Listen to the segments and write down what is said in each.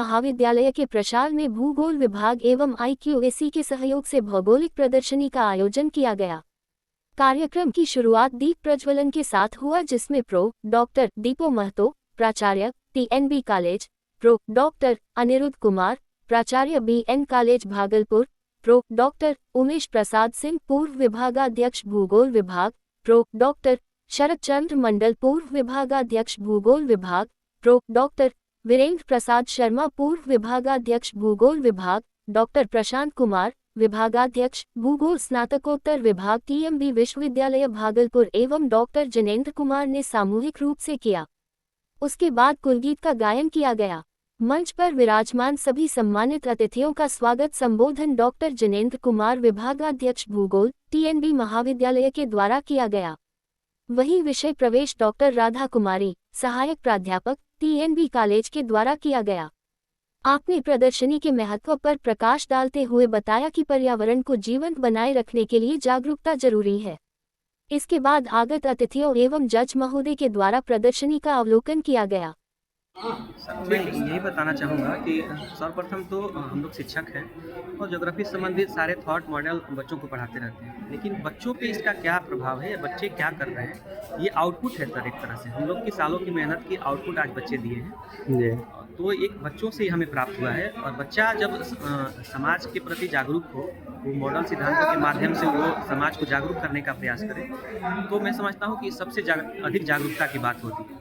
महाविद्यालय के प्रशाल में भूगोल विभाग एवं IQAC के सहयोग से भौगोलिक प्रदर्शनी का आयोजन किया गया। कार्यक्रम की शुरुआत दीप प्रज्वलन के साथ हुआ, जिसमें प्रो. डॉक्टर दीपो महतो, प्राचार्य TNB college, prof. Doctor Anirudh Kumar, प्राचार्य BN college Bhagalpur, prof. Doctor Umesh Prasad Singh, पूर्व विभागाध्यक्ष भूगोल विभाग, प्रो. डॉक्टर शरद चंद्र मंडल, पूर्व विभागाध्यक्ष भूगोल विभाग, प्रो. डॉक्टर वीरेंद्र प्रसाद शर्मा, पूर्व विभागाध्यक्ष भूगोल विभाग, डॉक्टर प्रशांत कुमार, विभागाध्यक्ष भूगोल स्नातकोत्तर विभाग TMB विश्वविद्यालय भागलपुर एवं डॉक्टर जनेंद्र कुमार ने सामूहिक रूप से किया। उसके बाद कुलगीत का गायन किया गया। मंच पर विराजमान सभी सम्मानित अतिथियों का स्वागत संबोधन डॉक्टर जनेंद्र कुमार, विभागाध्यक्ष भूगोल TNB महाविद्यालय के द्वारा किया गया। वहीं विषय प्रवेश डॉक्टर राधा कुमारी, सहायक प्राध्यापक TNB कॉलेज के द्वारा किया गया। आपने प्रदर्शनी के महत्व पर प्रकाश डालते हुए बताया कि पर्यावरण को जीवंत बनाए रखने के लिए जागरूकता जरूरी है। इसके बाद आगत अतिथियों एवं जज महोदय के द्वारा प्रदर्शनी का अवलोकन किया गया। मैं यही बताना चाहूँगा कि सर्वप्रथम तो हम लोग शिक्षक हैं और ज्योग्राफी संबंधित सारे थॉट मॉडल बच्चों को पढ़ाते रहते हैं, लेकिन बच्चों पे इसका क्या प्रभाव है, बच्चे क्या कर रहे हैं, ये आउटपुट है सर। एक तरह से हम लोग की सालों की मेहनत की आउटपुट आज बच्चे दिए हैं, तो एक बच्चों से ही हमें प्राप्त हुआ है। और बच्चा जब समाज के प्रति जागरूक हो, वो मॉडल सिद्धांतों के माध्यम से वो समाज को जागरूक करने का प्रयास करे, तो मैं समझता हूँ कि सबसे अधिक जागरूकता की बात होती है।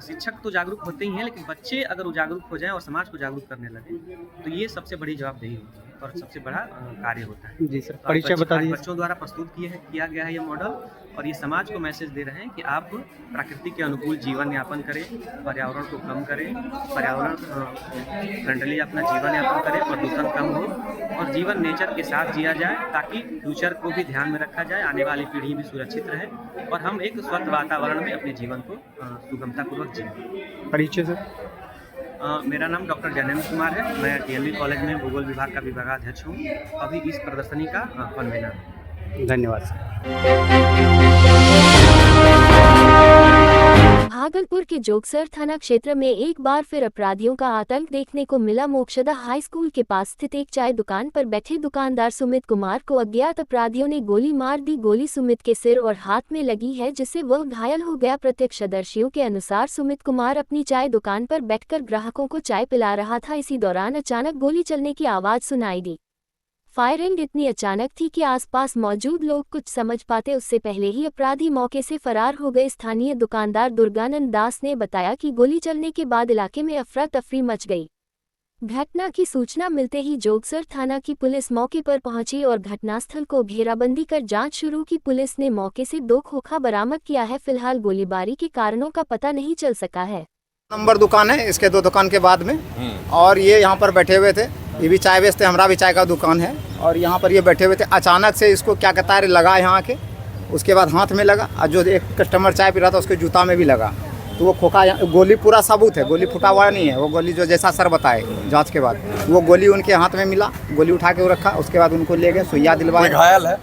शिक्षक तो जागरूक होते ही हैं, लेकिन बच्चे अगर वो जागरूक हो जाएं और समाज को जागरूक करने लगे तो ये सबसे बड़ी जवाबदेही होती है और सबसे बड़ा कार्य होता है। जी सर, परिचय बता दीजिए। बच्चों द्वारा प्रस्तुत किया गया है ये मॉडल, और ये समाज को मैसेज दे रहे हैं कि आप प्रकृति के अनुकूल जीवन यापन करें, पर्यावरण को कम करें, पर्यावरण फ्रेंडली अपना जीवन यापन करें, प्रदूषण कम हो और जीवन नेचर के साथ जिया जाए, ताकि फ्यूचर को भी ध्यान में रखा जाए, आने वाली पीढ़ी भी सुरक्षित रहे और हम एक स्वच्छ वातावरण में अपने जीवन को सुगमतापूर्वक जिए। परिचय सर। मेरा नाम डॉक्टर जनेंद्र कुमार है। मैं TNB कॉलेज में भूगोल विभाग का विभागाध्यक्ष हूँ। अभी इस प्रदर्शनी का कन्वीनर हूँ। धन्यवाद सर। भागलपुर के जोगसर थाना क्षेत्र में एक बार फिर अपराधियों का आतंक देखने को मिला। मोक्षदा हाई स्कूल के पास स्थित एक चाय दुकान पर बैठे दुकानदार सुमित कुमार को अज्ञात अपराधियों ने गोली मार दी। गोली सुमित के सिर और हाथ में लगी है, जिससे वह घायल हो गया। प्रत्यक्षदर्शियों के अनुसार सुमित कुमार अपनी चाय दुकान पर बैठकर ग्राहकों को चाय पिला रहा था। इसी दौरान अचानक गोली चलने की आवाज सुनाई दी। फायरिंग इतनी अचानक थी कि आसपास मौजूद लोग कुछ समझ पाते उससे पहले ही अपराधी मौके से फरार हो गए। स्थानीय दुकानदार दुर्गानंद दास ने बताया कि गोली चलने के बाद इलाके में अफरा तफरी मच गई। घटना की सूचना मिलते ही जोगसर थाना की पुलिस मौके पर पहुंची और घटनास्थल को घेराबंदी कर जांच शुरू की। पुलिस ने मौके से 2 खोखा बरामद किया है। फिलहाल गोलीबारी के कारणों का पता नहीं चल सका है। नंबर दुकान है, इसके 2 दुकान के बाद में, और ये यहाँ पर बैठे हुए थे। ये भी चाय बेचते, हमारा भी चाय का दुकान है, और यहाँ पर ये बैठे हुए थे। अचानक से इसको क्या कहता है लगा यहाँ के, उसके बाद हाथ में लगा, और जो एक कस्टमर चाय पी रहा था उसके जूता में भी लगा। तो वो खोखा, गोली पूरा सबूत है, गोली फुटा हुआ नहीं है। वो गोली जो जैसा सर बताए जांच के बाद, वो गोली उनके हाथ में मिला। गोली उठा के वो रखा, उसके बाद उनको ले गए, सुइया दिलवाए। घायल है,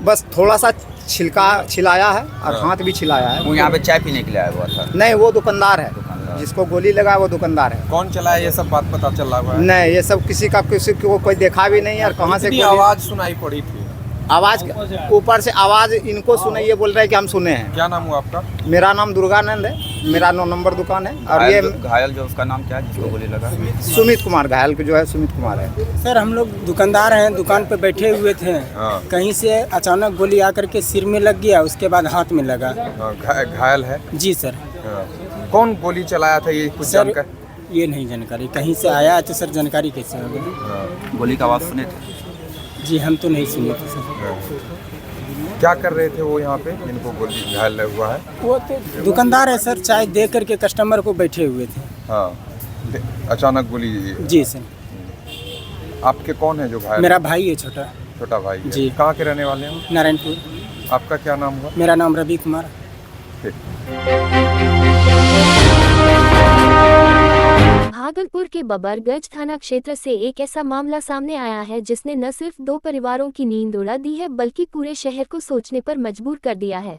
बस थोड़ा सा छिलका छिलाया है और हाथ भी छिलाया है। वो यहाँ पे चाय पीने के लिए आया हुआ था? नहीं, वो दुकानदार है, जिसको गोली लगा वो दुकानदार है। कौन चलाया ये सब बात पता चल रहा है? नहीं, ये सब किसी को कोई देखा भी नहीं है। और कहाँ से आवाज सुनाई पड़ी थी? आवाज ऊपर से आवाज इनको सुनाई, ये बोल रहे हैं कि हम सुने हैं। क्या नाम हुआ आपका? मेरा नाम दुर्गानंद है, मेरा 9 नंबर दुकान है। और ये घायल जो उसका नाम क्या है जिसको गोली लगा? सुमित कुमार, घायल जो है सुमित कुमार है। सर, हम लोग दुकानदार हैं, दुकान पे बैठे हुए थे। कहीं से अचानक गोली आकर के सिर में लग गया, उसके बाद हाथ में लगा। घायल है? जी सर। कौन गोली चलाया था ये कुछ जानकारी? ये नहीं जानकारी, कहीं से आया तो सर जानकारी कैसे होगी? गोली का आवाज़ सुने थे? जी हम तो नहीं सुने थे सर। क्या कर रहे थे वो यहाँ पे जिनको गोली घायल हुआ है? वो तो दुकानदार है सर, चाय दे करके कस्टमर को बैठे हुए थे। हाँ, अचानक गोली? जी सर। आपके कौन है जो घायल? मेरा भाई है, छोटा भाई है। जी। कहाँ के रहने वाले हैं? नारायणपुर। आपका क्या नाम हुआ? मेरा नाम रवि कुमार। भागलपुर के बबरगंज थाना क्षेत्र से एक ऐसा मामला सामने आया है जिसने न सिर्फ 2 परिवारों की नींद उड़ा दी है, बल्कि पूरे शहर को सोचने पर मजबूर कर दिया है।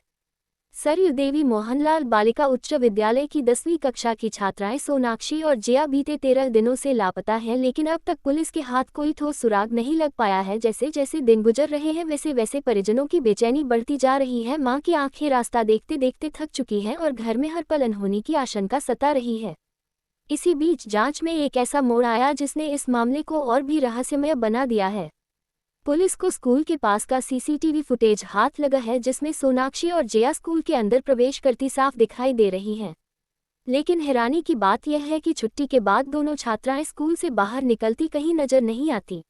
सरयू देवी मोहनलाल बालिका उच्च विद्यालय की 10वीं कक्षा की छात्राएं सोनाक्षी और जिया बीते 13 दिनों से लापता हैं, लेकिन अब तक पुलिस के हाथ कोई ठोस सुराग नहीं लग पाया है। जैसे जैसे दिन गुजर रहे हैं वैसे वैसे परिजनों की बेचैनी बढ़ती जा रही है। मां की आंखें रास्ता देखते देखते थक चुकी हैं और घर में हर पल अनहोनी की आशंका सता रही है। इसी बीच जांच में एक ऐसा मोड़ आया जिसने इस मामले को और भी रहस्यमय बना दिया है। पुलिस को स्कूल के पास का सीसीटीवी फुटेज हाथ लगा है, जिसमें सोनाक्षी और जिया स्कूल के अंदर प्रवेश करती साफ दिखाई दे रही हैं। लेकिन हैरानी की बात यह है कि छुट्टी के बाद दोनों छात्राएं स्कूल से बाहर निकलती कहीं नजर नहीं आती।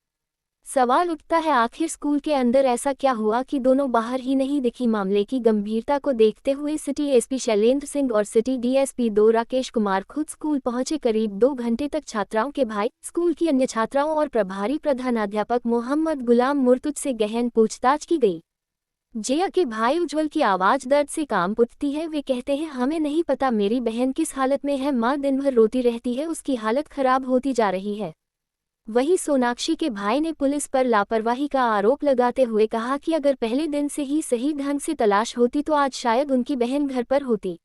सवाल उठता है, आखिर स्कूल के अंदर ऐसा क्या हुआ कि दोनों बाहर ही नहीं दिखी। मामले की गंभीरता को देखते हुए सिटी एसपी शैलेंद्र सिंह और सिटी डीएसपी 2 राकेश कुमार खुद स्कूल पहुंचे। करीब 2 घंटे तक छात्राओं के भाई, स्कूल की अन्य छात्राओं और प्रभारी प्रधानाध्यापक मोहम्मद गुलाम मुर्तुज से गहन पूछताछ की गई। जिया के भाई उज्जवल की आवाज दर्द से कांप उठती है। वे कहते हैं, हमें नहीं पता मेरी बहन किस हालत में है। मां दिन भर रोती रहती है, उसकी हालत खराब होती जा रही है। वहीं सोनाक्षी के भाई ने पुलिस पर लापरवाही का आरोप लगाते हुए कहा कि अगर पहले दिन से ही सही ढंग से तलाश होती तो आज शायद उनकी बहन घर पर होती।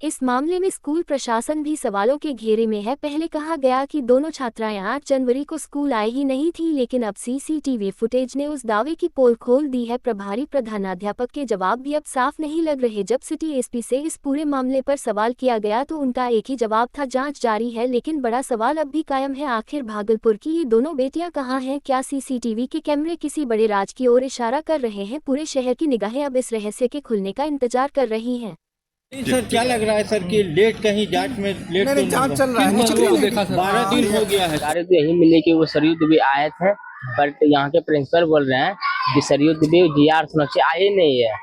इस मामले में स्कूल प्रशासन भी सवालों के घेरे में है। पहले कहा गया कि दोनों छात्राएं 8 जनवरी को स्कूल आई ही नहीं थी, लेकिन अब सीसीटीवी फुटेज ने उस दावे की पोल खोल दी है। प्रभारी प्रधानाध्यापक के जवाब भी अब साफ नहीं लग रहे। जब सिटी एसपी से इस पूरे मामले पर सवाल किया गया तो उनका एक ही जवाब था, जांच जारी है। लेकिन बड़ा सवाल अब भी कायम है, आखिर भागलपुर की ये दोनों बेटियां कहाँ हैं? क्या सीसीटीवी के कैमरे किसी बड़े राज की ओर इशारा कर रहे हैं? पूरे शहर की निगाहें अब इस रहस्य के खुलने का इंतजार कर रही हैं। सर क्या लग रहा है सर कि लेट कहीं जांच में लेट तो जांच चल रहा है, 12 दिन हो गया है। सरयू तो यही मिले कि वो सरयू दुबे आए थे, बट यहाँ के प्रिंसिपल बोल रहे हैं कि सरयू दुबे जिया और सोनाक्षी आए नहीं है।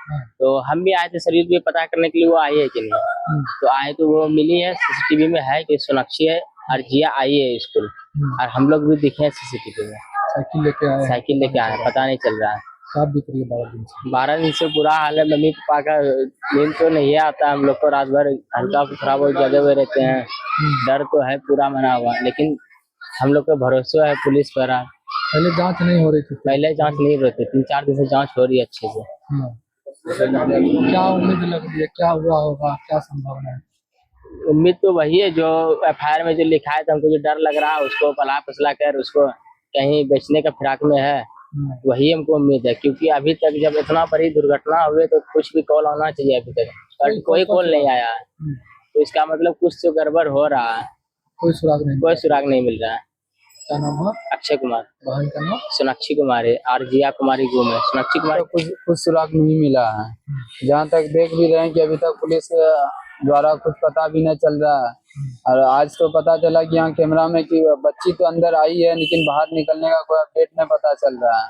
तो हम भी आए थे सरयू दुबे पता करने के लिए वो आई है कि नहीं। तो आए तो वो मिली है, सीसीटीवी में है कि सोनाक्षी है और जिया आई है स्कूल। और हम लोग भी दिखे हैं सीसीटीवी में साइकिल लेके आए, पता नहीं चल रहा है। 12 दिन से बुरा हाल है। मम्मी पापा का नींद तो नहीं आता, हम लोग को रात भर हल्का खराब हो जगे हुए रहते हैं। डर तो है पूरा मना हुआ, लेकिन हम लोग को भरोसा है पुलिस पर। पहले जांच नहीं हो रही थी? पहले जांच नहीं हो रही थी, 3-4 दिन से जांच हो रही है अच्छे से। क्या उम्मीद लग रही है, क्या हुआ होगा, क्या संभावना है? उम्मीद तो वही है जो एफआईआर में जो लिखा है, तो हमको जो डर लग रहा है उसको पला फसला कर उसको कहीं बेचने का फिराक में है, वही हमको उम्मीद है। क्योंकि अभी तक जब इतना बड़ी दुर्घटना हुई तो कुछ भी कॉल आना चाहिए, अभी तक बट कोई कॉल नहीं आया है। तो इसका मतलब कुछ तो गड़बड़ हो रहा है। कोई सुराग नहीं मिल रहा है। क्या नाम है? अक्षय कुमार। बहन का नाम? सोनाक्षी कुमारी और जिया कुमारी गुम है। सोनाक्षी कुमारी कुछ सुराग नहीं मिला है। जहाँ तक देख भी रहे हैं कि अभी तक पुलिस द्वारा कुछ पता भी नहीं चल रहा है। और आज तो पता चला कि यहाँ कैमरा में कि बच्ची तो अंदर आई है, लेकिन बाहर निकलने का कोई अपडेट नहीं पता चल रहा है।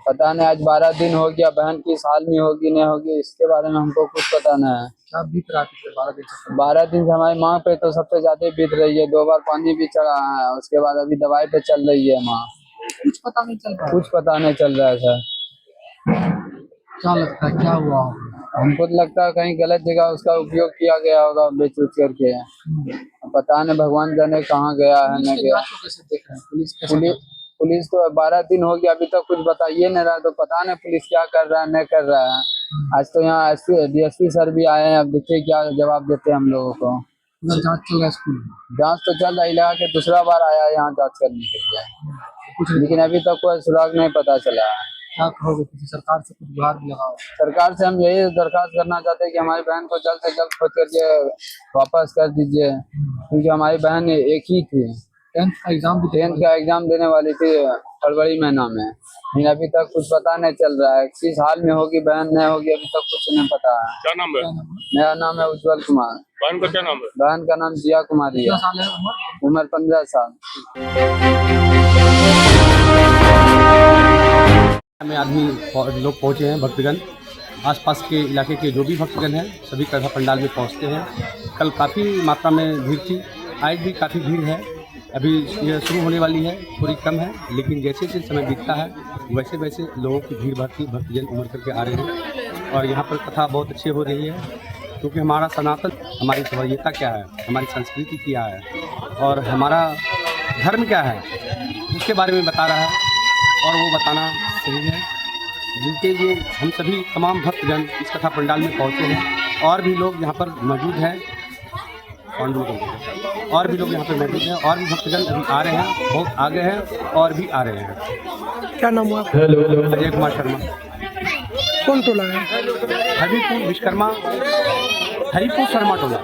पता नहीं आज 12 दिन हो गया, बहन किस हाल में होगी नहीं होगी इसके बारे में हमको कुछ पता नहीं है। क्या बीत रहा है 12 दिन से? 12 दिन से हमारी माँ पे तो सबसे ज्यादा बीत रही है। 2 बार पानी भी चढ़ा है, उसके बाद अभी दवाई पे चल रही है माँ। कुछ पता नहीं चल रहा? कुछ पता नहीं चल रहा है सर। क्या लगता है क्या हुआ? हमको तो लगता है कहीं गलत जगह उसका उपयोग किया गया होगा बेच उच करके। पता नहीं भगवान जाने कहाँ गया है न गया। कैसे देख रहे हैं? पुलिस तो 12 दिन हो गया, अभी तक कुछ बताइए नहीं रहा, तो पता नहीं पुलिस क्या कर रहा है नहीं कर रहा है। आज तो यहाँ डीएसपी सर भी आए हैं, अब देखिए क्या जवाब देते हैं हम लोगों को। जांच चल रहा है स्कूल में? जांच तो चल रहा है, लगा के दूसरा बार आया है यहाँ जांच करने के लिए, लेकिन अभी तक कोई सुराग नहीं पता चला है। क्या कहोगे, किसी सरकार से कुछ गुहार भी लगाओ? सरकार से हम यही दरखास्त करना चाहते हैं कि हमारी बहन को जल्द से जल्द खोज करके वापस कर दीजिए, क्योंकि हमारी बहन एक ही थी। 10th का एग्जाम देने वाली थी फरवरी महीना में, लेकिन अभी तक कुछ पता नहीं चल रहा है किस हाल में होगी बहन नहीं होगी, अभी तक कुछ नहीं पता है। क्या नाम है? मेरा नाम है उज्जवल कुमार। बहन का क्या नाम है? बहन का नाम जिया कुमारी है। साल है उम्र 15 साल। में आदमी लोग पहुँचे हैं, भक्तगण आसपास के इलाके के जो भी भक्तगण हैं सभी कथा पंडाल में पहुँचते हैं। कल काफ़ी मात्रा में भीड़ थी, आज भी काफ़ी भीड़ है। अभी यह शुरू होने वाली है, थोड़ी कम है, लेकिन जैसे जैसे समय बीतता है वैसे वैसे लोगों की भीड़ बढ़ती, भक्तजन उमड़ करके आ रहे हैं। और यहाँ पर कथा बहुत अच्छी हो रही है, क्योंकि हमारा सनातन, हमारी सभ्यता क्या है, हमारी संस्कृति क्या है और हमारा धर्म क्या है उसके बारे में बता रहा है, और वो बताना सही है, जिनके लिए हम सभी तमाम भक्तजन इस कथा पंडाल में पहुँचे हैं। और भी लोग यहाँ पर मौजूद हैं, और भी लोग यहाँ पर मौजूद हैं, और भी भक्तगण अभी आ रहे हैं, बहुत आगे हैं और भी आ रहे हैं। क्या नाम हुआ? अजय कुमार शर्मा। कौन टोला है? हरिपुर विश्वकर्मा, हरिपुर शर्मा टोला।